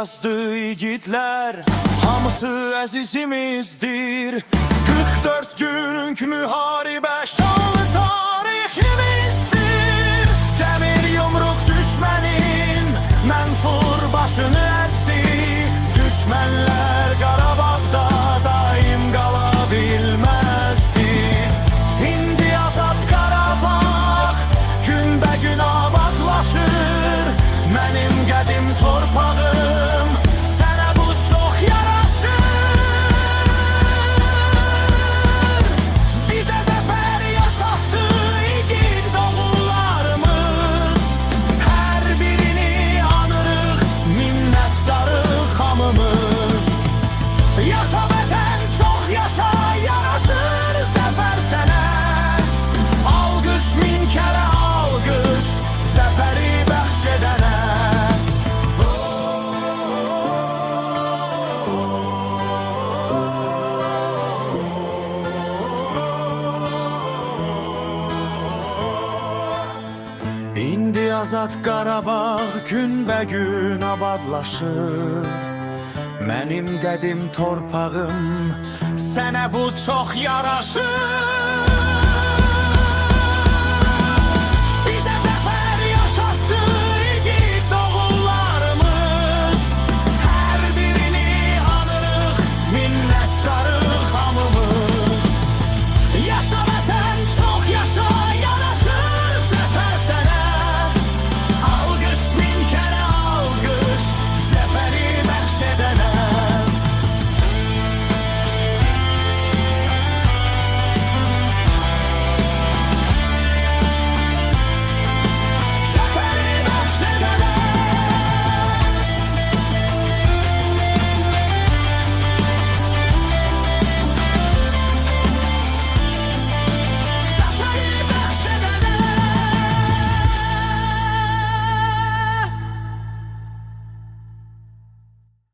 yazdı igidlər, hamısı əzizimizdir. 44 günlük müharibə şanlı tariximizdir. Dəmir yumruq düşmənin mənfur başını əzdi. Düşmənlər Qarabağda daim qala bilməzdi. İndi azad Qarabağ günbəgün abadlaşır. Mənim qədim torpağım sənə bu çox yaraşır. Bizə zəfər yaşatdı igid oğullarımız. Hər birini anırıq, minnətdarıq hamımız. Yaşa vətən, çox yaşa, yaraşır zəfər sənə. Alqış min kərə alqış, zəfəri bəxş edənə. İndi azad Qarabağ günbəgün abadlaşır. Mənim qədim torpağım sənə bu çox yaraşır.